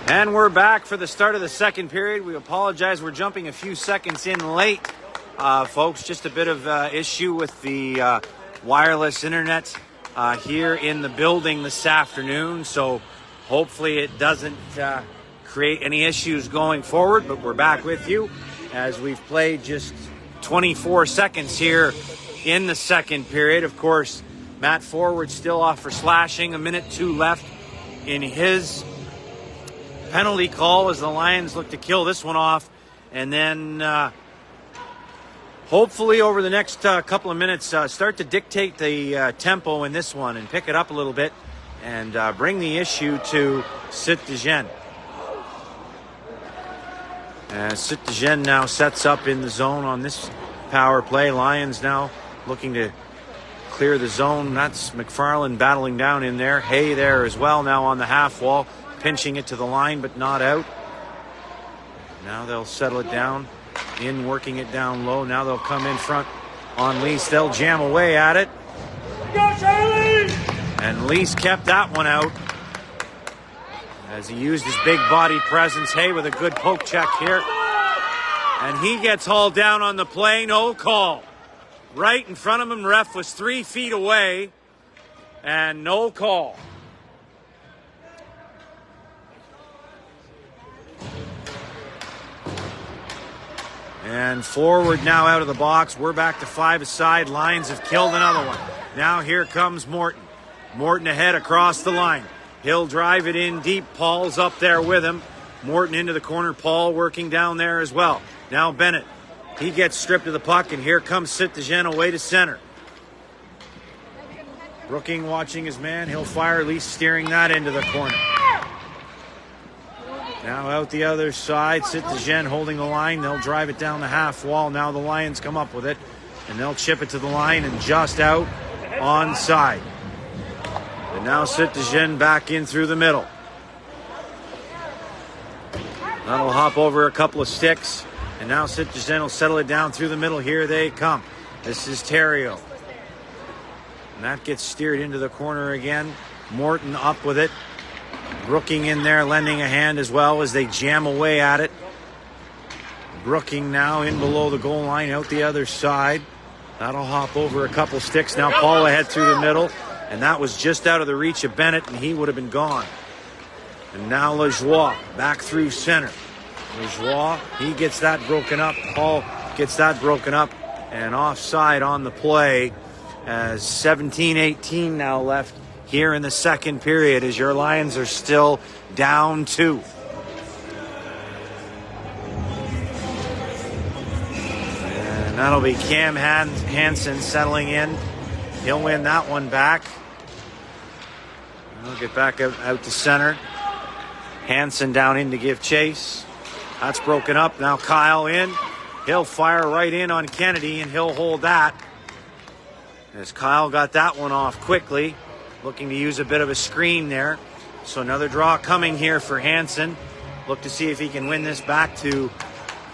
And we're back for the start of the second period. We apologize, we're jumping a few seconds in late, folks. Just a bit of issue with the wireless internet here in the building this afternoon. So hopefully it doesn't create any issues going forward. But we're back with you as we've played just 24 seconds here in the second period. Of course, Matt Forward still off for slashing. 1:02 left in his penalty call as the Lions look to kill this one off. And then hopefully over the next couple of minutes start to dictate the tempo in this one and pick it up a little bit and bring the issue to Citizen. Citizen now sets up in the zone on this power play. Lions now looking to clear the zone. That's McFarland battling down in there. Hay there as well now on the half wall, pinching it to the line but not out. Now they'll settle it down in, working it down low. Now they'll come in front on Lease. They'll jam away at it. Go, Charlie! And Lease kept that one out as he used his big body presence. Hay with a good poke check here. And he gets hauled down on the play. No call. Right in front of him, ref was 3 feet away. And no call. And Forward now out of the box. We're back to 5 aside. Lions have killed another one. Now here comes Morton. Morton ahead across the line. He'll drive it in deep. Paul's up there with him. Morton into the corner. Paul working down there as well. Now Bennett. He gets stripped of the puck, and here comes Citizen away to center. Brooking watching his man. He'll fire, at least steering that into the corner. Now out the other side, Citizen holding the line. They'll drive it down the half wall. Now the Lions come up with it, and they'll chip it to the line and just out onside. And now Citizen back in through the middle. That'll hop over a couple of sticks, and now Citizen will settle it down through the middle. Here they come. This is Theriault. And that gets steered into the corner again. Morton up with it. Brooking in there, lending a hand as well as they jam away at it. Brooking now in below the goal line, out the other side. That'll hop over a couple sticks. Now Paul ahead through the middle, and that was just out of the reach of Bennett, and he would have been gone. And now Lajoie back through center. Lajoie, he gets that broken up. Paul gets that broken up, and offside on the play as 17-18 now left here in the second period as your Lions are still down 2. And that'll be Cam Hansen settling in. He'll win that one back. He'll get back out to center. Hansen down in to give chase. That's broken up. Now Kyle in. He'll fire right in on Kennedy, and he'll hold that. As Kyle got that one off quickly. Looking to use a bit of a screen there. So another draw coming here for Hansen. Look to see if he can win this back to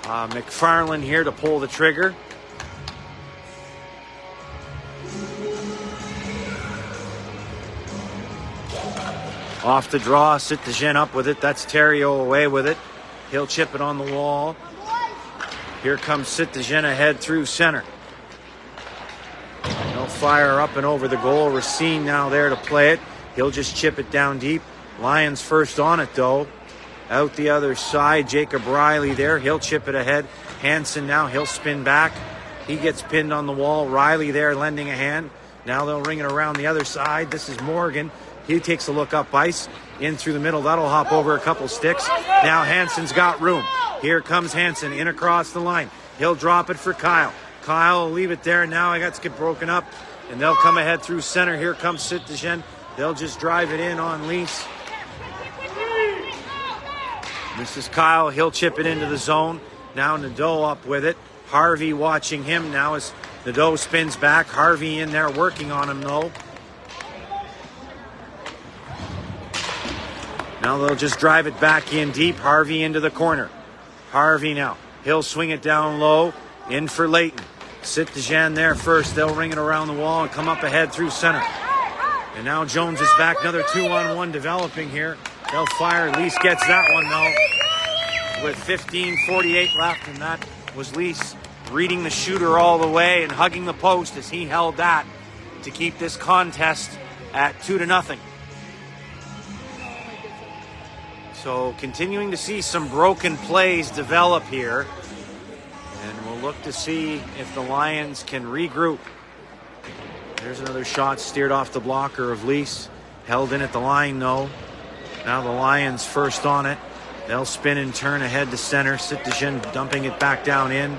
McFarland here to pull the trigger. Off the draw, Citizen up with it. That's Theriault away with it. He'll chip it on the wall. Here comes Citizen ahead through center. He'll fire up and over the goal. Racine now there to play it. He'll just chip it down deep. Lions first on it though. Out the other side, Jacob Riley there. He'll chip it ahead. Hansen now, he'll spin back. He gets pinned on the wall. Riley there lending a hand. Now they'll ring it around the other side. This is Morgan. He takes a look up ice. In through the middle. That'll hop over a couple sticks. Now Hansen's got room. Here comes Hansen in across the line. He'll drop it for Kyle. Kyle will leave it there. Now I got to get broken up. And they'll come ahead through center. Here comes Citizen. They'll just drive it in on Lease. This is Kyle. He'll chip it into the zone. Now Nadeau up with it. Harvey watching him now as Nadeau spins back. Harvey in there working on him though. Now they'll just drive it back in deep. Harvey into the corner. Harvey now. He'll swing it down low. In for Leighton. Citizen there first. They'll ring it around the wall and come up ahead through center. And now Jones is back. Another 2-on-1 developing here They'll fire. Lease gets that one, though, with 15:48 left, and that was Lease reading the shooter all the way and hugging the post as he held that to keep this contest at 2-0. So continuing to see some broken plays develop here, and we'll look to see if the Lions can regroup. There's another shot steered off the blocker of Lease. Held in at the line, though. Now the Lions first on it. They'll spin and turn ahead to center. Citizen dumping it back down in.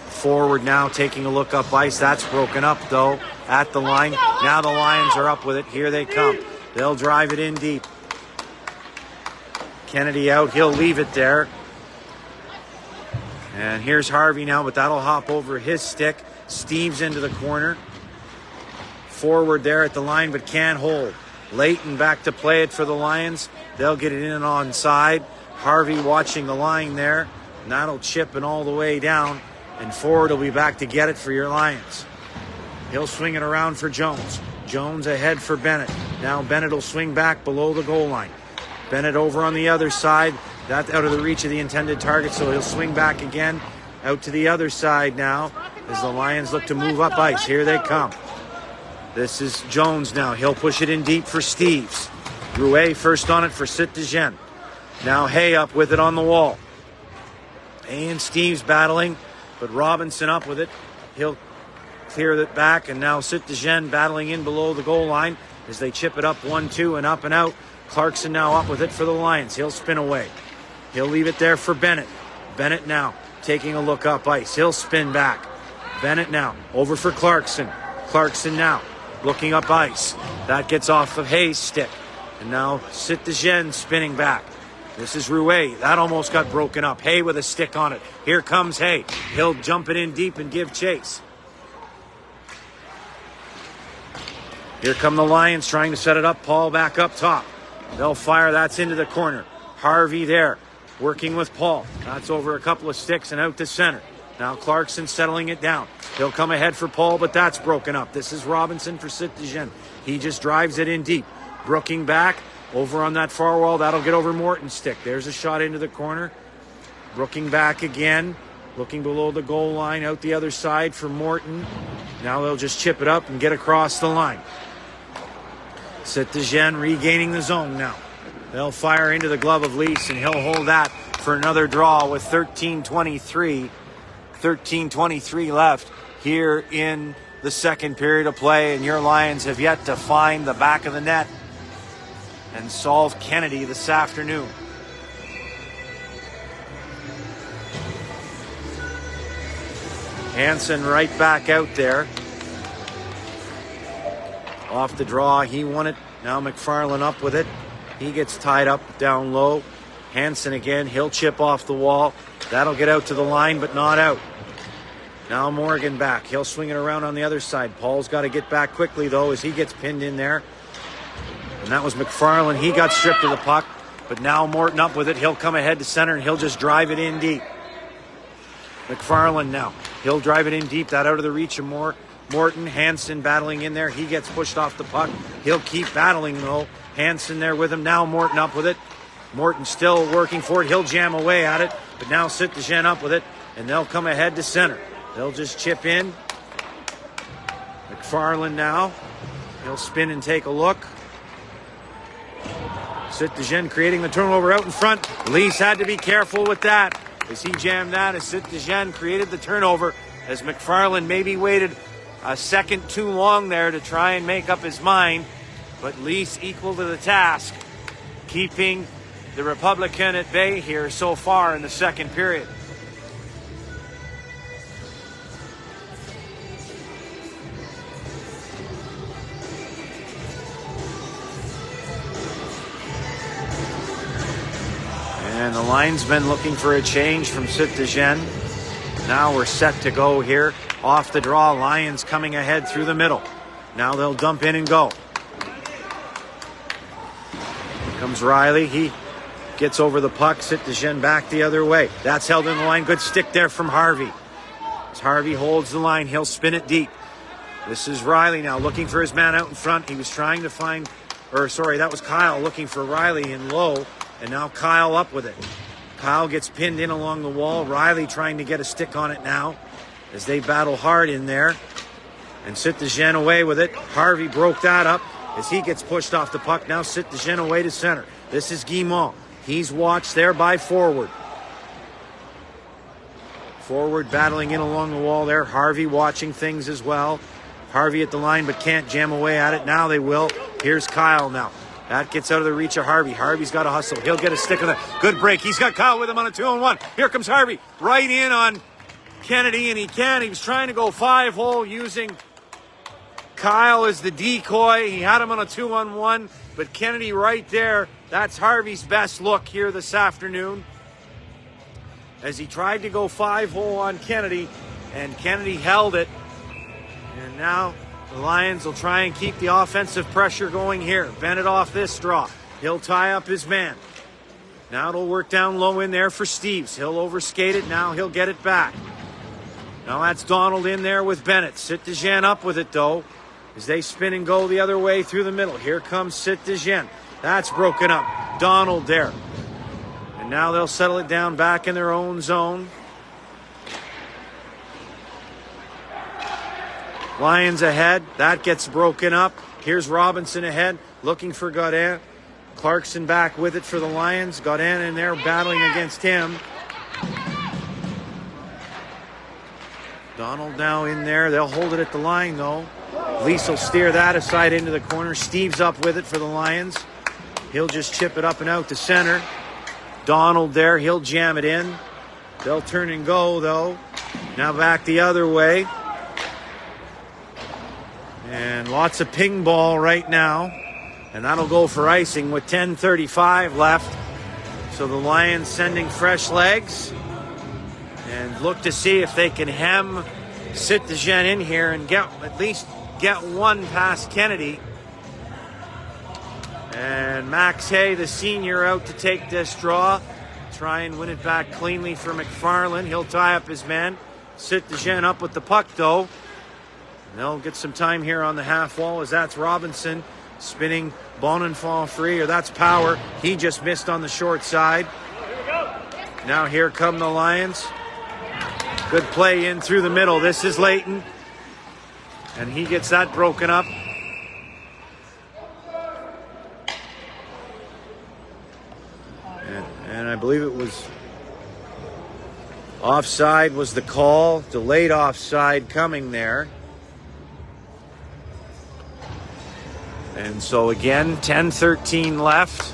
Forward now, taking a look up ice. That's broken up, though, at the line. Now the Lions are up with it. Here they come. They'll drive it in deep. Kennedy out. He'll leave it there. And here's Harvey now, but that'll hop over his stick. Steves into the corner. Forward there at the line, but can't hold. Leighton back to play it for the Lions. They'll get it in and onside. Harvey watching the line there. And that'll chip and all the way down. And forward will be back to get it for your Lions. He'll swing it around for Jones. Jones ahead for Bennett. Now Bennett will swing back below the goal line. Bennett over on the other side. That's out of the reach of the intended target, so he'll swing back again out to the other side now as the Lions look to move up ice. Here they come. This is Jones now. He'll push it in deep for Steves. Rouet first on it for Citizen. Now Hay up with it on the wall. Hay and Steves battling, but Robinson up with it. He'll clear it back, and now Citizen battling in below the goal line as they chip it up 1-2 and up and out. Clarkson now up with it for the Lions. He'll spin away. He'll leave it there for Bennett. Bennett now taking a look up ice. He'll spin back. Bennett now over for Clarkson. Clarkson now looking up ice. That gets off of Hay's stick. And now Citizen spinning back. This is Rouet. That almost got broken up. Hay with a stick on it. Here comes Hay. He'll jump it in deep and give chase. Here come the Lions trying to set it up. Paul back up top. They'll fire. That's into the corner. Harvey there working with Paul. That's over a couple of sticks and out to center. Now Clarkson settling it down. He'll come ahead for Paul, but that's broken up. This is Robinson for Citizen. He just drives it in deep. Brooking back over on that far wall. That'll get over Morton's stick. There's a shot into the corner. Brooking back again. Looking below the goal line out the other side for Morton. Now they'll just chip it up and get across the line. Citizen regaining the zone now. They'll fire into the glove of Lease, and he'll hold that for another draw with 13:23 left here in the second period of play, and your Lions have yet to find the back of the net and solve Kennedy this afternoon. Hansen right back out there. Off the draw, he won it. Now McFarland up with it. He gets tied up down low. Hansen again, he'll chip off the wall. That'll get out to the line, but not out. Now Morgan back. He'll swing it around on the other side. Paul's got to get back quickly, though, as he gets pinned in there. And that was McFarland. He got stripped of the puck, but now Morton up with it. He'll come ahead to center, and he'll just drive it in deep. McFarland now. He'll drive it in deep. That out of the reach of Morton. Hansen battling in there. He gets pushed off the puck. He'll keep battling, though. Hansen there with him. Now Morton up with it. Morton still working for it. He'll jam away at it, but now Citizen up with it, and they'll come ahead to center. They'll just chip in. McFarland now. He'll spin and take a look. Citizen creating the turnover out in front. Lease had to be careful with that as he jammed that as Citizen created the turnover as McFarland maybe waited a second too long there to try and make up his mind. But Lease equal to the task, keeping the Republican at bay here so far in the second period. And the linesman looking for a change from Citizen. Now we're set to go here. Off the draw, Lions coming ahead through the middle. Now they'll dump in and go. Here comes Riley. He gets over the puck. Citizen back the other way. That's held in the line. Good stick there from Harvey. As Harvey holds the line, he'll spin it deep. This is Riley now looking for his man out in front. He was trying to find Or sorry, that was Kyle looking for Riley in low. And now Kyle up with it. Kyle gets pinned in along the wall. Riley trying to get a stick on it now as they battle hard in there. And Citizen away with it. Harvey broke that up as he gets pushed off the puck. Now Citizen away to center. This is Guimont. He's watched there by Forward. Forward battling in along the wall there. Harvey watching things as well. Harvey at the line but can't jam away at it. Now they will. Here's Kyle now. That gets out of the reach of Harvey. Harvey's got to hustle. He'll get a stick on that. Good break. He's got Kyle with him on a 2-on-1. Here comes Harvey. Right in on Kennedy, and he can. He was trying to go 5-hole using Kyle as the decoy. He had him on a 2-on-1, but Kennedy right there. That's Harvey's best look here this afternoon. As he tried to go 5-hole on Kennedy, and Kennedy held it. And now the Lions will try and keep the offensive pressure going here. Bennett off this draw. He'll tie up his man. Now it'll work down low in there for Steves. He'll overskate it. Now he'll get it back. Now that's Donald in there with Bennett. Citizen up with it, though, as they spin and go the other way through the middle. Here comes Citizen. That's broken up. Donald there. And now they'll settle it down back in their own zone. Lions ahead. That gets broken up. Here's Robinson ahead, looking for Godin. Clarkson back with it for the Lions. Godin in there battling against him. Donald now in there. They'll hold it at the line, though. Lease will steer that aside into the corner. Steve's up with it for the Lions. He'll just chip it up and out to center. Donald there. He'll jam it in. They'll turn and go, though. Now back the other way. And lots of ping ball right now. And that'll go for icing with 10:35 left. So the Lions sending fresh legs. And look to see if they can hem Citizen in here and at least get one past Kennedy. And Max Hay, the senior, out to take this draw. Try and win it back cleanly for McFarland. He'll tie up his man. Citizen up with the puck, though. They'll get some time here on the half wall as that's Robinson spinning Bonenfant free, or that's Power. He just missed on the short side. Now here come the Lions. Good play in through the middle. This is Leighton. And he gets that broken up. And I believe it was offside was the call. Delayed offside coming there. And so again, 10:13 left.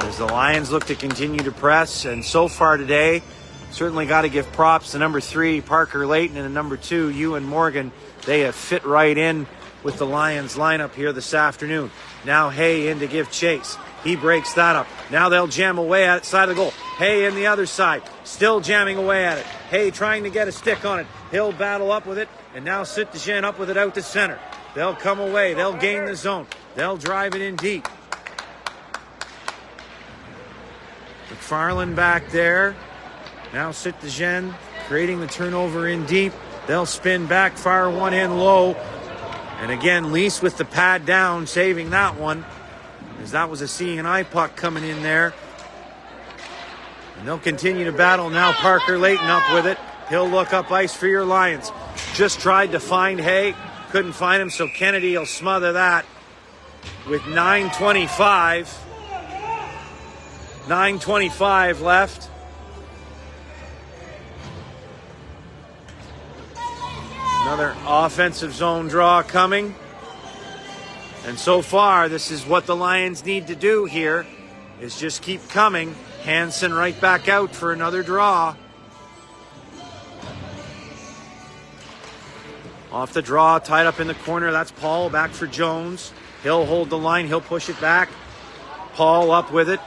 As the Lions look to continue to press. And so far today, certainly got to give props to number 3, Parker Leighton, and number 2, Ewan Morgan. They have fit right in with the Lions lineup here this afternoon. Now Hay in to give chase. He breaks that up. Now they'll jam away at it, side of the goal. Hay in the other side, still jamming away at it. Hay trying to get a stick on it. He'll battle up with it, and now Citizen up with it out to center. They'll come away. They'll gain the zone. They'll drive it in deep. McFarland back there. Now Citizen creating the turnover in deep. They'll spin back, fire one in low. And again, Lease with the pad down, saving that one. As that was a C&I puck coming in there. And they'll continue to battle now. Parker Leighton up with it. He'll look up ice for your Lions. Just tried to find Hay. Couldn't find him, so Kennedy will smother that with 9:25 left. Another offensive zone draw coming. And so far, this is what the Lions need to do here, is just keep coming. Hansen right back out for another draw. Off the draw, tied up in the corner. That's Paul back for Jones. He'll hold the line. He'll push it back. Paul up with it.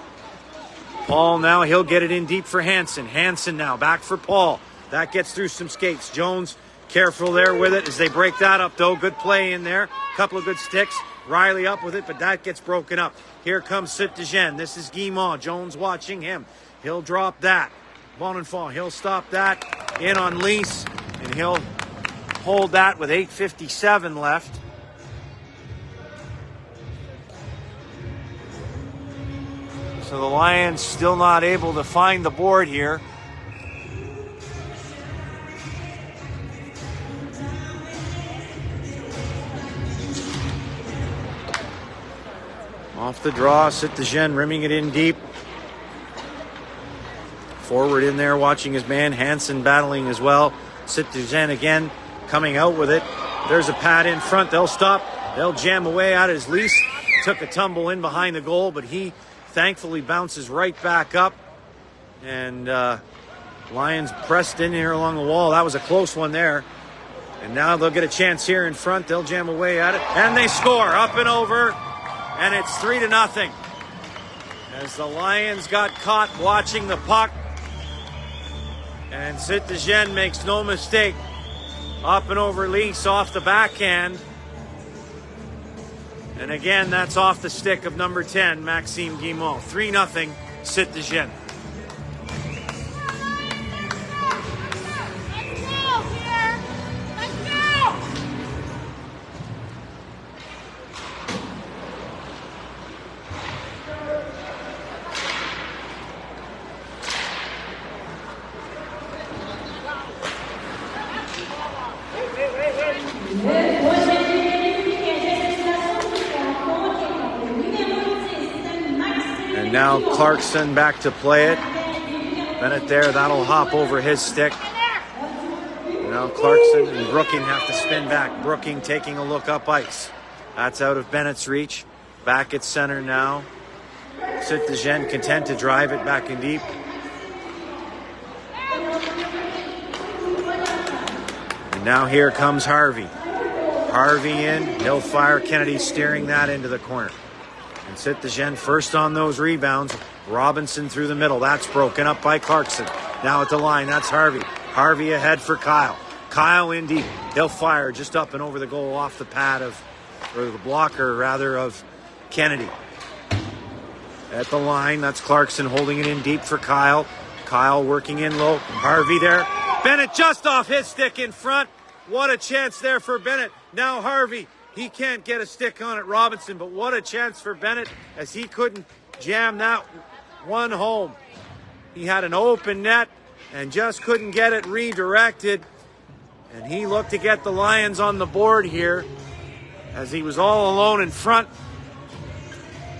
Paul now, he'll get it in deep for Hansen. Hansen now back for Paul. That gets through some skates. Jones careful there with it as they break that up, though. Good play in there. Couple of good sticks. Riley up with it, but that gets broken up. Here comes Citizen. This is Guimont. Jones watching him. He'll drop that. Bonenfant, he'll stop that. In on Lease, and he'll hold that with 8:57 left. So the Lions still not able to find the board here. Off the draw, Citizen rimming it in deep. Forward in there, watching his man. Hansen battling as well. Citizen again, coming out with it. There's a pad in front. They'll stop. They'll jam away at his lease. Took a tumble in behind the goal, but he thankfully bounces right back up. And Lions pressed in here along the wall. That was a close one there. And now they'll get a chance here in front. They'll jam away at it. And they score up and over. And it's 3-0. As the Lions got caught watching the puck. And Citizen makes no mistake. Up and over Lease off the backhand. And again, that's off the stick of number 10, Maxime Guimont. 3-0, Citizen. Now Clarkson back to play it. Bennett there, that'll hop over his stick. Now Clarkson and Brooking have to spin back. Brooking taking a look up ice. That's out of Bennett's reach. Back at center now. Citizen content to drive it back in deep. And now here comes Harvey. Harvey in, he'll fire. Kennedy steering that into the corner. And Citizen first on those rebounds. Robinson through the middle. That's broken up by Clarkson. Now at the line, that's Harvey. Harvey ahead for Kyle. Kyle in deep. He'll fire just up and over the goal off the pad of, or the blocker rather, of Kennedy. At the line, that's Clarkson holding it in deep for Kyle. Kyle working in low. Harvey there. Bennett just off his stick in front. What a chance there for Bennett. Now Harvey. He can't get a stick on it, Robinson, but what a chance for Bennett as he couldn't jam that one home. He had an open net and just couldn't get it redirected. And he looked to get the Lions on the board here as he was all alone in front,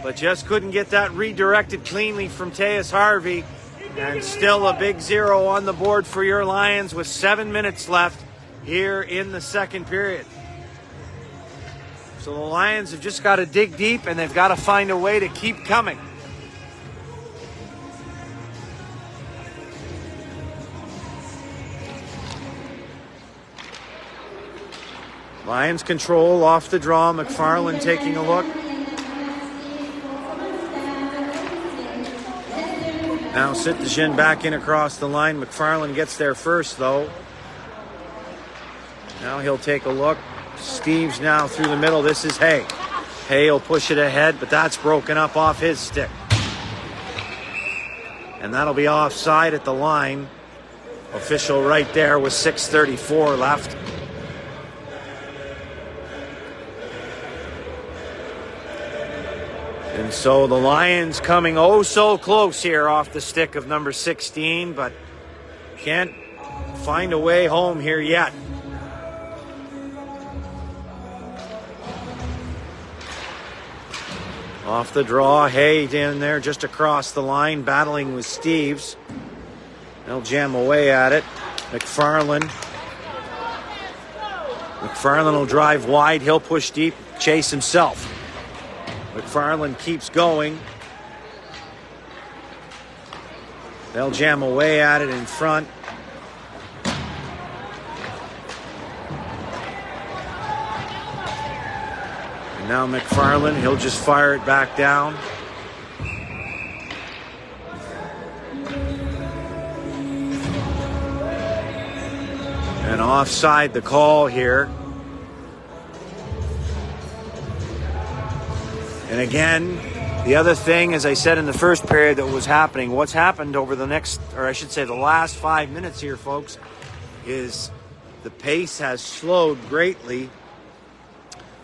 but just couldn't get that redirected cleanly from Tejas Harvey. And still a big 0 on the board for your Lions with 7 minutes left here in the second period. So the Lions have just got to dig deep, and they've got to find a way to keep coming. Lions control off the draw. McFarland taking a look. Now Citizen back in across the line. McFarland gets there first, though. Now he'll take a look. Steves now through the middle. This is Hay. Hay will push it ahead, but that's broken up off his stick. And that'll be offside at the line. Official right there with 6:34 left. And so the Lions coming oh so close here off the stick of number 16, but can't find a way home here yet. Off the draw, Hay in there just across the line, battling with Steves. They'll jam away at it. McFarland will drive wide. He'll push deep, chase himself. McFarland keeps going. They'll jam away at it in front. And now McFarland, he'll just fire it back down. And offside the call here. And again, the other thing, as I said in the first period that was happening, what's happened over the next, or I should say the last 5 minutes here, folks, is the pace has slowed greatly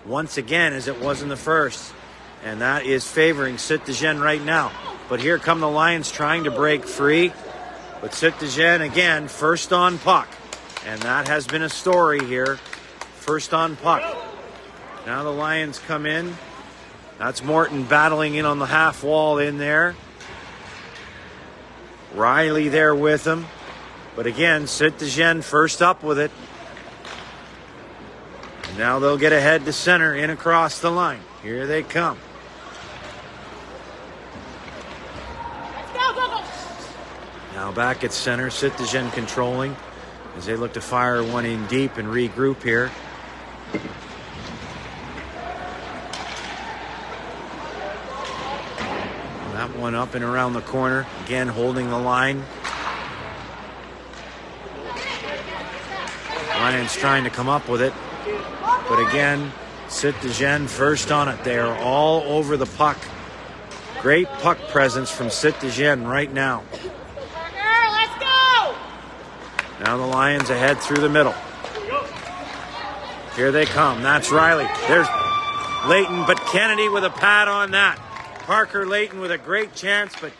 once again as it was in the first. And that is favoring Citizen right now. But here come the Lions trying to break free. But Citizen again, first on puck. And that has been a story here. First on puck. Now the Lions come in. That's Morton battling in on the half wall in there. Riley there with him. But again, Citizen first up with it. And now they'll get ahead to center in across the line. Here they come. Now back at center, Citizen controlling as they look to fire one in deep and regroup here. That one up and around the corner, again holding the line. Lions trying to come up with it, but again, Citizen first on it. They are all over the puck. Great puck presence from Citizen right now. Now the Lions ahead through the middle. Here they come. That's Riley. There's Layton, but Kennedy with a pad on that. Parker Layton with a great chance, but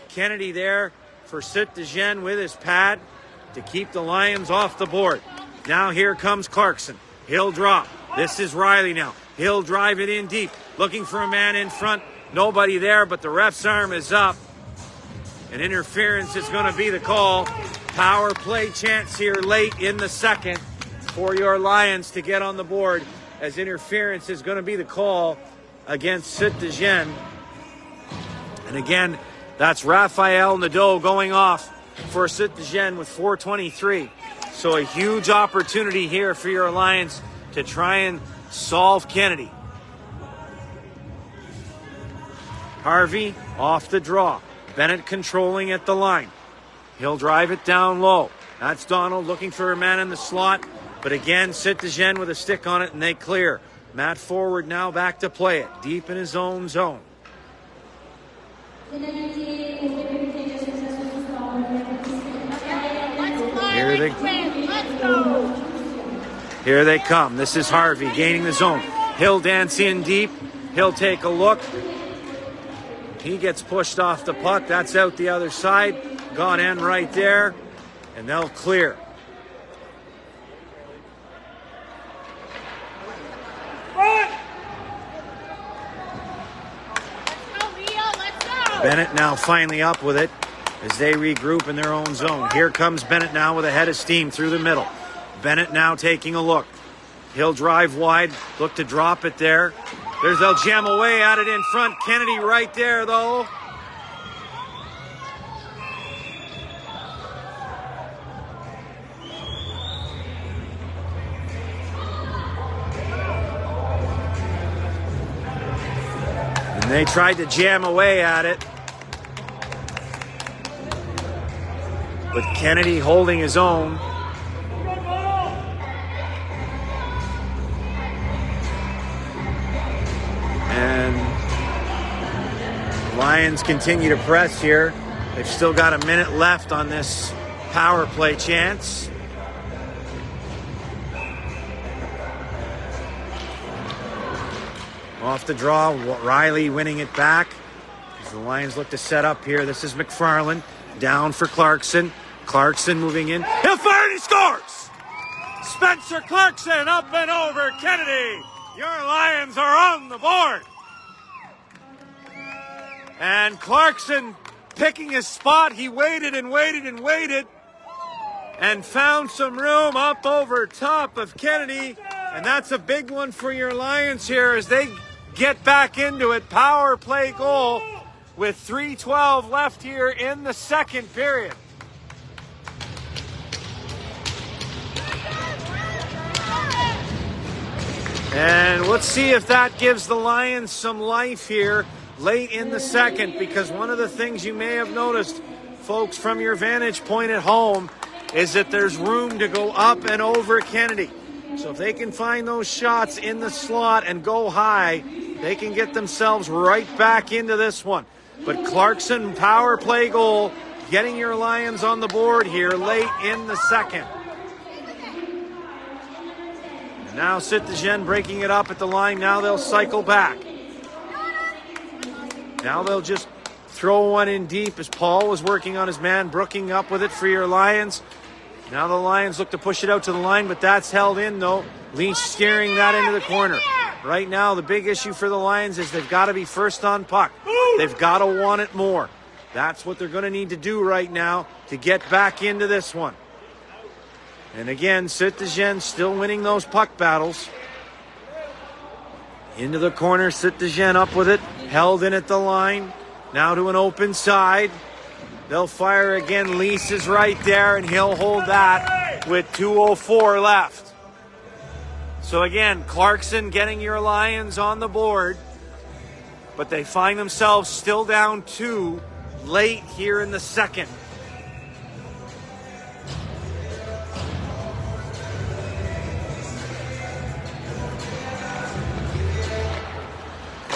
Kennedy there for Citizen with his pad to keep the Lions off the board. Now here comes Clarkson. He'll drop. This is Riley now. He'll drive it in deep, looking for a man in front. Nobody there, but the ref's arm is up. And interference is going to be the call. Power play chance here late in the second for your Lions to get on the board, as interference is going to be the call against Citizen. And again, that's Rafael Nadeau going off for Citizen with 4:23. So a huge opportunity here for your Lions to try and solve Kennedy. Harvey off the draw. Bennett controlling at the line. He'll drive it down low. That's Donald looking for a man in the slot. But again, Citizen with a stick on it, and they clear. Matt Forward now back to play it. Deep in his own zone. Here they come. This is Harvey gaining the zone. He'll dance in deep. He'll take a look. He gets pushed off the puck. That's out the other side. Gone in right there. And they'll clear. Bennett now finally up with it as they regroup in their own zone. Here comes Bennett now with a head of steam through the middle. Bennett now taking a look. He'll drive wide, look to drop it there. They'll jam away at it in front. Kennedy right there, though. And they tried to jam away at it. But Kennedy holding his own. And Lions continue to press here. They've still got a minute left on this power play chance. Off the draw, Riley winning it back. As the Lions look to set up here. This is McFarland. Down for Clarkson. Clarkson moving in. He'll fire and he scores! Spencer Clarkson up and over Kennedy. Your Lions are on the board. And Clarkson picking his spot. He waited and waited and waited and found some room up over top of Kennedy. And that's a big one for your Lions here as they get back into it. Power play goal with 3:12 left here in the second period. And let's see if that gives the Lions some life here late in the second, because one of the things you may have noticed, folks, from your vantage point at home, is that there's room to go up and over Kennedy. So if they can find those shots in the slot and go high, they can get themselves right back into this one. But Clarkson, power play goal, getting your Lions on the board here late in the second. And now Citizen breaking it up at the line. Now they'll cycle back. Now they'll just throw one in deep as Paul was working on his man. Brooking up with it for your Lions. Now the Lions look to push it out to the line, but that's held in though. Leach steering that into the corner. Right now, the big issue for the Lions is they've got to be first on puck. They've got to want it more. That's what they're going to need to do right now to get back into this one. And again, Citizen still winning those puck battles. Into the corner, Citizen up with it. Held in at the line. Now to an open side. They'll fire again. Lease is right there, and he'll hold that with 2:04 left. So again, Clarkson getting your Lions on the board, but they find themselves still down 2 late here in the second.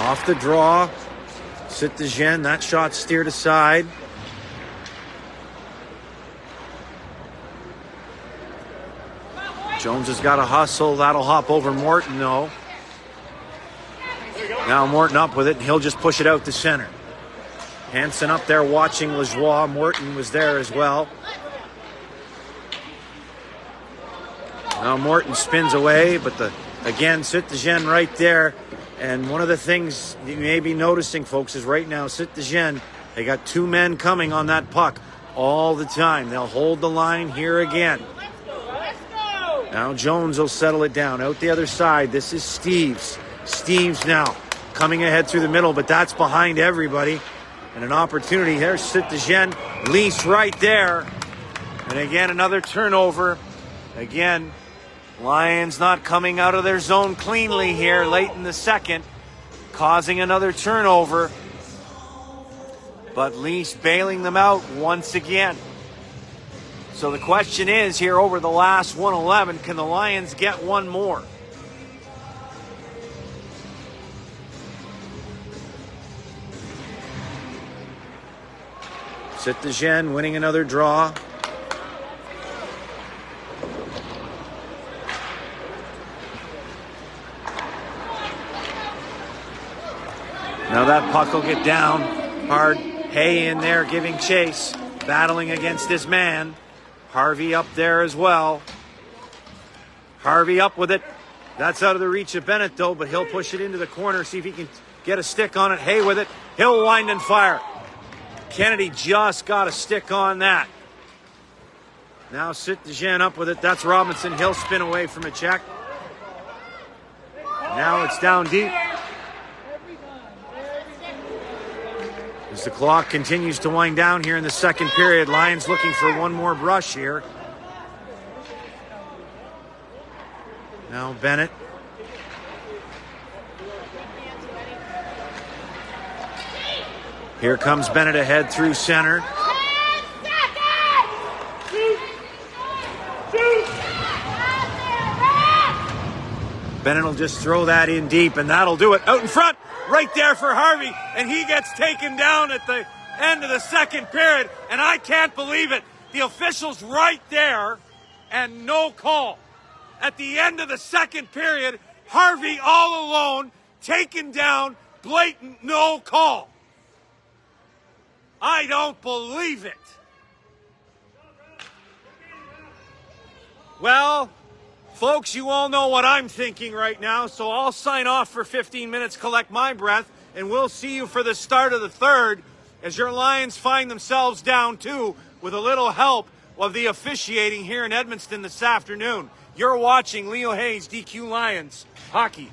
Off the draw, Citizen, that shot steered aside. Jones has got to hustle. That'll hop over Morton, though. Now Morton up with it, and he'll just push it out to center. Hansen up there watching Lajoie. Morton was there as well. Now Morton spins away, but again, Citizen right there. And one of the things you may be noticing, folks, is right now, Citizen, they got 2 men coming on that puck all the time. They'll hold the line here again. Now Jones will settle it down. Out the other side, this is Steves. Steves now coming ahead through the middle, but that's behind everybody. And an opportunity. There's Citizen. Lease right there. And again, another turnover. Again, Lions not coming out of their zone cleanly here late in the second, causing another turnover. But Lease bailing them out once again. So the question is here over the last 1:11, can the Lions get one more? Citizen winning another draw. Now that puck will get down hard. Hay in there giving chase, battling against this man. Harvey up there as well. Harvey up with it. That's out of the reach of Bennett, though, but he'll push it into the corner, see if he can get a stick on it. Hay with it. He'll wind and fire. Kennedy just got a stick on that. Now Citizen up with it. That's Robinson. He'll spin away from a check. Now it's down deep. As the clock continues to wind down here in the second period, Lions looking for one more brush here. Now Bennett. Here comes Bennett ahead through center. Bennett will just throw that in deep, and that'll do it. Out in front, right there for Harvey, and he gets taken down at the end of the second period, and I can't believe it. The official's right there, and no call. At the end of the second period, Harvey all alone, taken down, blatant no call. I don't believe it. Well, folks, you all know what I'm thinking right now, so I'll sign off for 15 minutes, collect my breath, and we'll see you for the start of the third as your Lions find themselves down 2 with a little help of the officiating here in Edmundston this afternoon. You're watching Leo Hayes, DQ Lions Hockey.